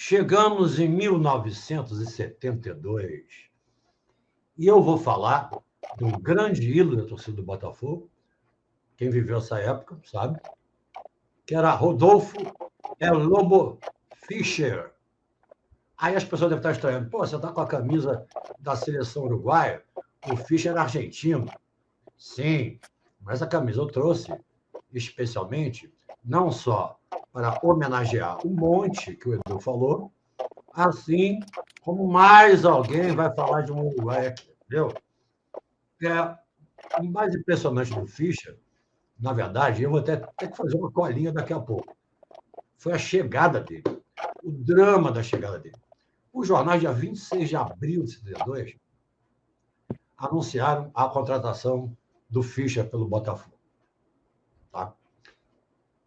Chegamos em 1972 e eu vou falar de um grande ídolo da torcida do Botafogo, quem viveu essa época sabe, que era Rodolfo El Lobo Fischer. Aí as pessoas devem estar estranhando. Pô, você está com a camisa da seleção uruguaia? O Fischer era argentino. Sim, mas a camisa eu trouxe especialmente não só para homenagear o monte que o Edu falou, assim como mais alguém vai falar de um uruguai aqui, entendeu? O mais impressionante do Fischer, na verdade, eu vou até ter que fazer uma colinha daqui a pouco, foi a chegada dele, o drama da chegada dele. Os jornais, dia 26 de abril de 72, anunciaram a contratação do Fischer pelo Botafogo. Tá?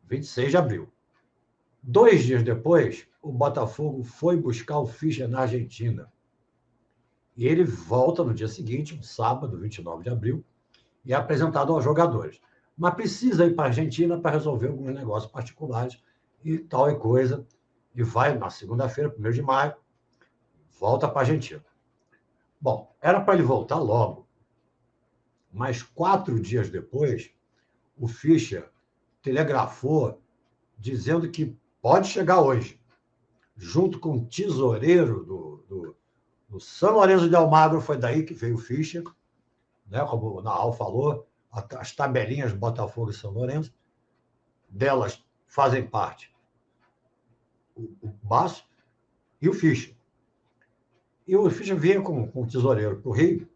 26 de abril. 2 dias depois, o Botafogo foi buscar o Fischer na Argentina. E ele volta no dia seguinte, um sábado, 29 de abril, e é apresentado aos jogadores. Mas precisa ir para a Argentina para resolver alguns negócios particulares e tal e coisa. E vai na segunda-feira, 1º de maio, volta para a Argentina. Bom, era para ele voltar logo, mas 4 dias depois, o Fischer telegrafou dizendo que pode chegar hoje, junto com o tesoureiro do São Lourenço de Almagro, foi daí que veio o Fischer, né, como o Nahal falou, as tabelinhas Botafogo e São Lourenço, delas fazem parte o Basso e o Fischer. E o Fischer vinha com o tesoureiro para o Rio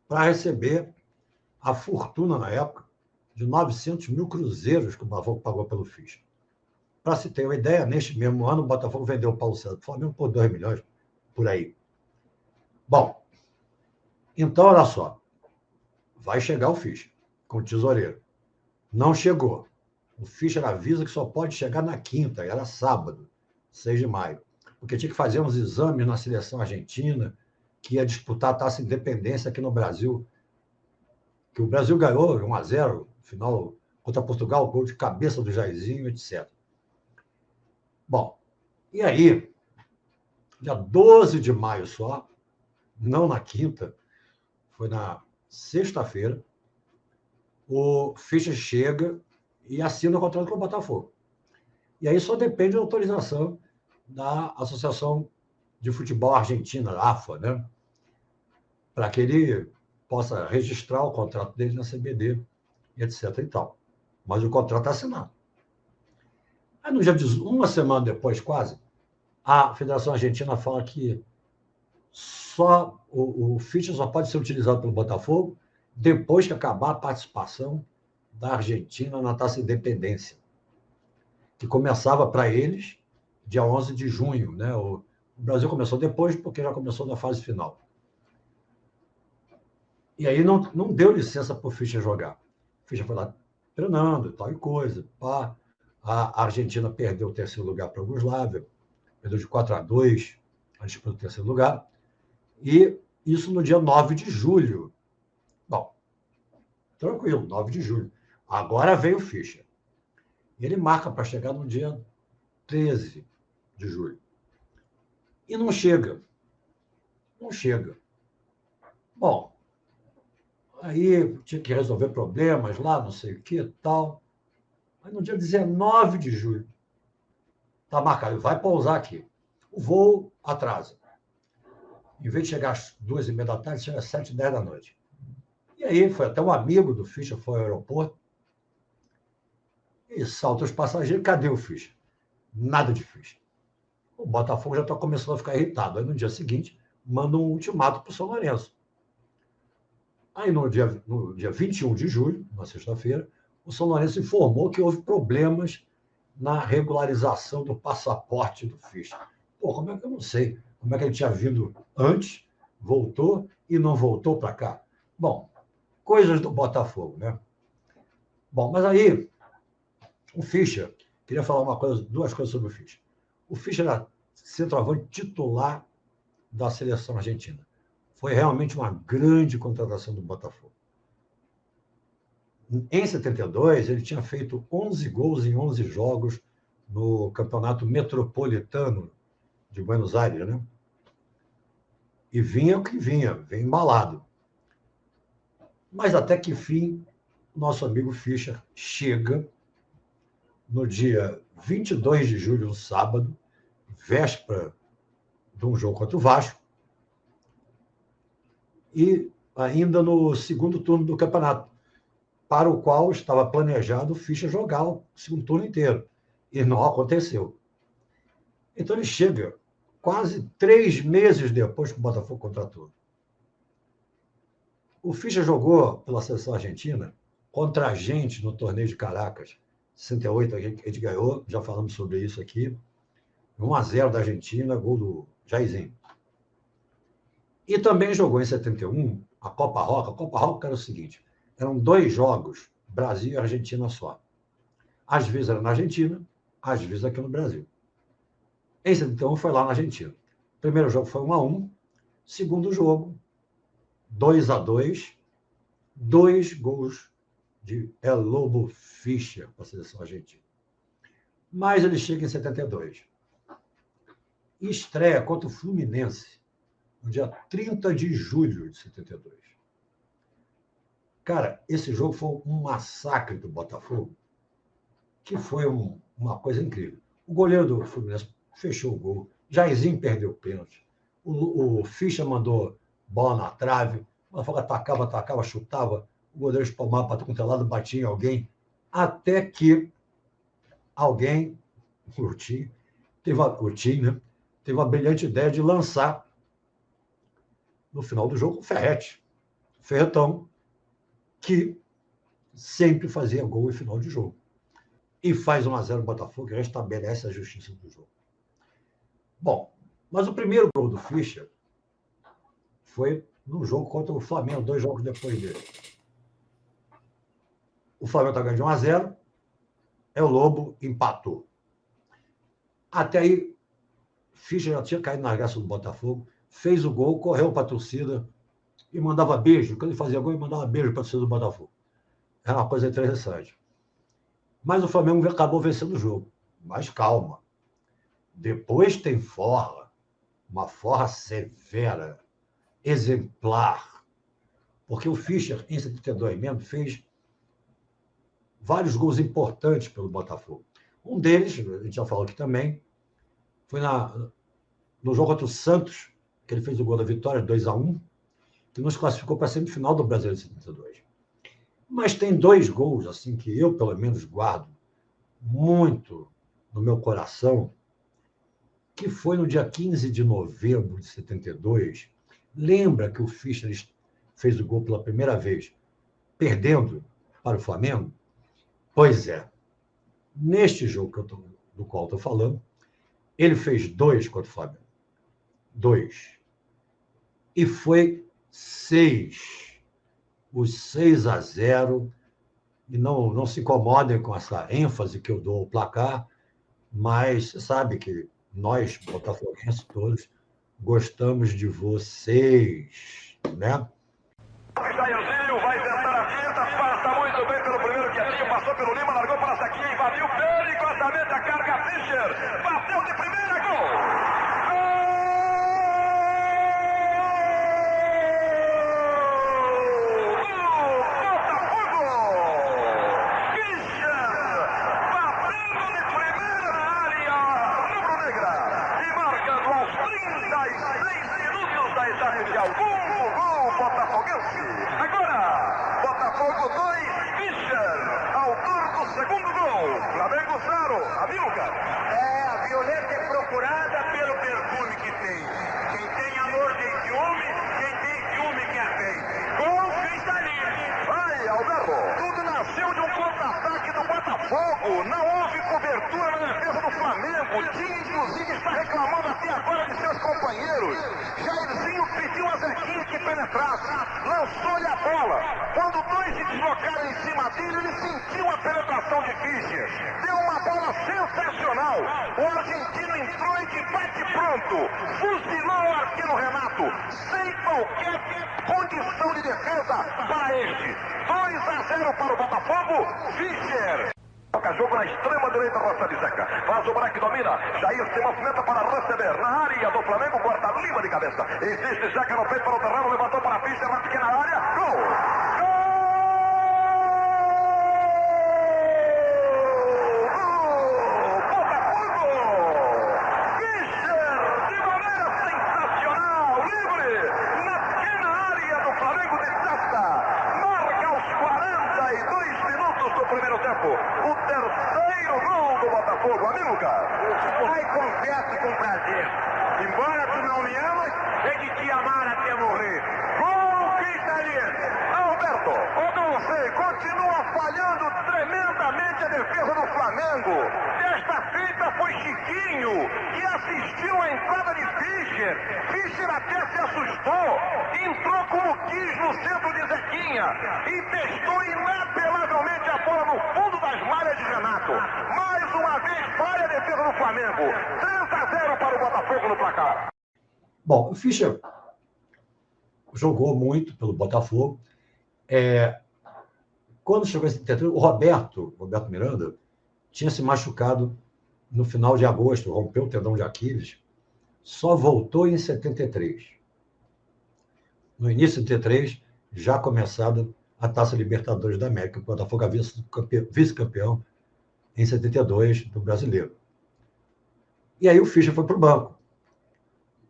para receber a fortuna, na época, de 900 mil cruzeiros que o Botafogo pagou pelo Fischer. Para se ter uma ideia, neste mesmo ano, o Botafogo vendeu o Paulo César do Flamengo por 2 milhões, por aí. Bom, então, olha só, vai chegar o Fischer com o tesoureiro. Não chegou. O Fischer avisa que só pode chegar na quinta, era sábado, 6 de maio, porque tinha que fazer uns exames na seleção argentina, que ia disputar a Taça Independência aqui no Brasil, que o Brasil ganhou 1-0 no final contra Portugal, gol de cabeça do Jairzinho, etc. Bom, e aí, dia 12 de maio só, não na quinta, foi na sexta-feira, o Fischer chega e assina o contrato com o Botafogo. E aí só depende da autorização da Associação de Futebol Argentina, a AFA, né? Para que ele possa registrar o contrato dele na CBD, etc. e tal. Mas o contrato está assinado. Aí, no dia de uma semana depois, quase, a Federação Argentina fala que só o Fischer só pode ser utilizado pelo Botafogo depois que acabar a participação da Argentina na Taça Independência, que começava para eles dia 11 de junho. Né? O Brasil começou depois, porque já começou na fase final. E aí não deu licença para o Fischer jogar. O Fischer foi lá treinando, tal e coisa. Pá. A Argentina perdeu o terceiro lugar para a Iugoslávia, perdeu de 4-2, a disputa do terceiro lugar. E isso no dia 9 de julho. Bom, tranquilo, 9 de julho. Agora veio o Fischer. Ele marca para chegar no dia 13 de julho. E não chega. Não chega. Bom, aí tinha que resolver problemas lá, não sei o que tal. Mas no dia 19 de julho, está marcado, vai pousar aqui. O voo atrasa. Em vez de chegar às 2h30 da tarde, chega às 7h10 da noite. E aí foi até um amigo do Fischer, foi ao aeroporto, e salta os passageiros, cadê o Fischer? Nada de Fischer. O Botafogo já está começando a ficar irritado. Aí no dia seguinte, manda um ultimato para o São Lourenço. Aí no dia 21 de julho, na sexta-feira, o São Lourenço informou que houve problemas na regularização do passaporte do Fischer. Pô, como é que eu não sei? Como é que ele tinha vindo antes, voltou e não voltou para cá? Bom, coisas do Botafogo, né? Bom, mas aí, o Fischer, queria falar duas coisas sobre o Fischer. O Fischer era centroavante titular da seleção argentina. Foi realmente uma grande contratação do Botafogo. Em 72, ele tinha feito 11 gols em 11 jogos no Campeonato Metropolitano de Buenos Aires, né? E vinha o que vinha embalado. Mas até que fim, nosso amigo Fischer chega no dia 22 de julho, no sábado, véspera de um jogo contra o Vasco, e ainda no segundo turno do campeonato, para o qual estava planejado o Fischer jogar o segundo turno inteiro. E não aconteceu. Então ele chega quase 3 meses depois que o Botafogo contratou. O Fischer jogou pela seleção argentina contra a gente no torneio de Caracas. 68, a gente ganhou, já falamos sobre isso aqui. 1-0 da Argentina, gol do Jairzinho. E também jogou em 71 a Copa Roca. A Copa Roca era o seguinte, eram 2 jogos, Brasil e Argentina só. Às vezes era na Argentina, às vezes aqui no Brasil. Em 71 foi lá na Argentina. O primeiro jogo foi 1-1, segundo jogo, 2-2, 2 gols de El Lobo Fischer para a seleção argentina. Mas ele chega em 72. E estreia contra o Fluminense, no dia 30 de julho de 72. Cara, esse jogo foi um massacre do Botafogo, que foi uma coisa incrível. O goleiro do Fluminense fechou o gol, Jairzinho perdeu o pênalti, o Fischer mandou bola na trave, o Botafogo atacava, chutava, o goleiro espalmava para todo lado, batia em alguém, até que alguém, o Tim, né, teve uma brilhante ideia de lançar, no final do jogo, o Ferretão, que sempre fazia gol em final de jogo. E faz 1-0 no Botafogo e restabelece a justiça do jogo. Bom, mas o primeiro gol do Fischer foi no jogo contra o Flamengo, 2 jogos depois dele. O Flamengo está ganhando de 1-0, o Lobo empatou. Até aí, Fischer já tinha caído na graça do Botafogo, fez o gol, correu para a torcida e mandava beijo. Quando ele fazia gol, ele mandava beijo para a torcida do Botafogo. Era uma coisa interessante. Mas o Flamengo acabou vencendo o jogo. Mas calma. Depois tem forra, uma forra severa, exemplar. Porque o Fischer, em 72 mesmo, fez vários gols importantes pelo Botafogo. Um deles, a gente já falou aqui também, foi no jogo contra o Santos, que ele fez o gol da vitória, 2-1, que nos classificou para a semifinal do Brasileiro de 72. Mas tem 2 gols, assim, que eu, pelo menos, guardo muito no meu coração, que foi no dia 15 de novembro de 72. Lembra que o Fischer fez o gol pela primeira vez, perdendo para o Flamengo? Pois é. Neste jogo do qual estou falando, ele fez 2 contra o Flamengo. 2. E foi 6. Os 6-0. E não se incomodem com essa ênfase que eu dou ao placar, mas você sabe que nós, botafoguenses todos, gostamos de vocês, né? Jairzinho vai tentar a finta, passa muito bem pelo primeiro quietinho, passou pelo Lima, largou para Saquinha, invadiu perigosamente a carga Fischer, bateu de primeira, gol! Agora, Botafogo 2, Fischer, autor do segundo gol. Flamengo 0, Amilcar. A violência é procurada pelo perfume que tem. Quem tem amor tem ciúme, quem tem ciúme quer bem. Gol cristalino. Vai, Alberto. Tudo nasceu de um contra-ataque do Botafogo. Não houve cobertura na defesa do Flamengo. O time, inclusive, está reclamando até agora de seus companheiros. Jairzinho pediu a Zequinha que penetrasse. Lançou-lhe a bola. Quando 2 se deslocaram em cima dele, ele sentiu a penetração de Fischer. Deu uma bola sensacional. O argentino entrou e de bate pronto. Fuzilou o arqueiro Renato. Sem qualquer condição de defesa para este. 2-0 para o Botafogo. Fischer. toca jogo na extrema direita, Rosselli Zeca. Faz o break, domina. Jair se movimenta para receber. Na área do Flamengo, corta limpa de cabeça. Existe Zeca no peito para o terreno, levantou para a pista, na pequena área. Gol! O terceiro gol do Botafogo, Amilcar. Ai, confesso com prazer. Embora tu não me amas, é de te amar até morrer. Gol cristalino. Alberto, o Dulce continua falhando tremendamente a defesa do Flamengo. Desta feita foi Chiquinho, que assistiu à entrada de Fischer. Fischer até se assustou. Entrou como quis no centro de Zequinha e testou inapelavelmente a bola no fundo das malhas de Renato. Mais uma vez falha a defesa do Flamengo. 3-0 para o Botafogo no placar. Bom, o Fischer jogou muito pelo Botafogo. Quando chegou em 73, o Roberto Miranda tinha se machucado no final de agosto, rompeu o tendão de Aquiles, só voltou em 73. No início de 73, já começada a Taça Libertadores da América. O Botafogo havia sido vice-campeão em 72 do Brasileiro. E aí o Fischer foi para o banco.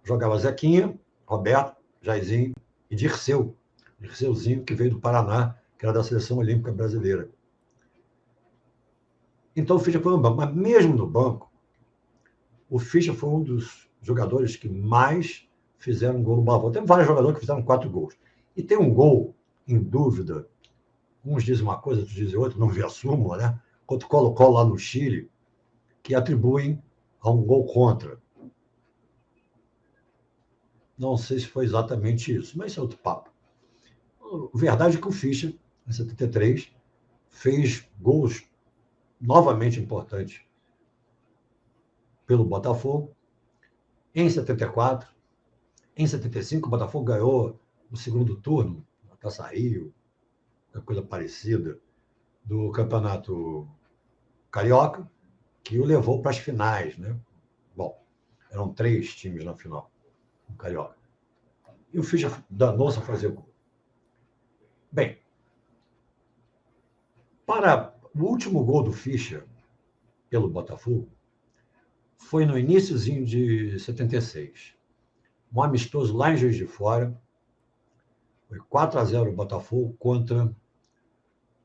Jogava Zequinha, Roberto, Jairzinho e Dirceu. Dirceuzinho, que veio do Paraná, que era da Seleção Olímpica Brasileira. Então o Fischer foi no banco. Mas mesmo no banco, o Fischer foi um dos jogadores que mais fizeram gol no Botafogo. Tem vários jogadores que fizeram 4 gols. E tem um gol em dúvida. Uns dizem uma coisa, outros dizem outra, não vi a súmula, né? Contra o Colo-Colo lá no Chile, que atribuem a um gol contra. Não sei se foi exatamente isso, mas isso é outro papo. A verdade é que o Fischer, em 73, fez gols novamente importantes pelo Botafogo. Em 74, em 75, o Botafogo ganhou o segundo turno, a Taça Rio, uma coisa parecida, do Campeonato Carioca, que o levou para as finais, né? Bom, eram 3 times na final, no Carioca. E o Fischer danou-se a fazer gol. Bem, para o último gol do Fischer pelo Botafogo foi no iniciozinho de 76. Um amistoso lá em Juiz de Fora. Foi 4-0 o Botafogo contra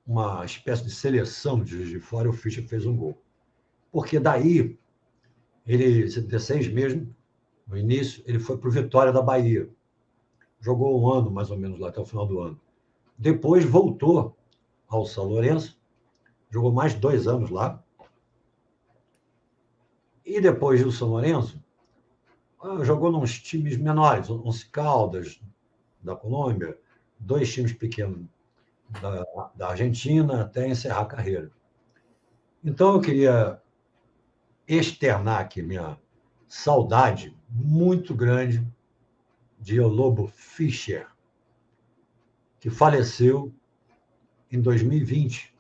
uma espécie de seleção de Juiz de Fora, e o Fischer fez um gol. Porque daí, ele, em 76 mesmo, no início, ele foi para o Vitória da Bahia. Jogou um ano, mais ou menos, lá até o final do ano. Depois voltou ao São Lourenço, jogou mais 2 anos lá. E depois do São Lourenço, jogou nos times menores, Once Caldas, da Colômbia, 2 times pequenos da Argentina, até encerrar a carreira. Então, eu queria externar aqui minha saudade muito grande de Lobo Fischer, que faleceu em 2020,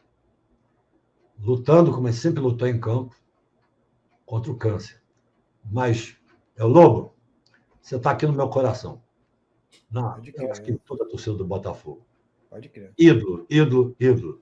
lutando, como ele sempre lutou em campo, contra o câncer. Mas, Lobo, você está aqui no meu coração. Não, eu acho que toda a torcida do Botafogo. Pode crer. Ídolo, ídolo, ídolo.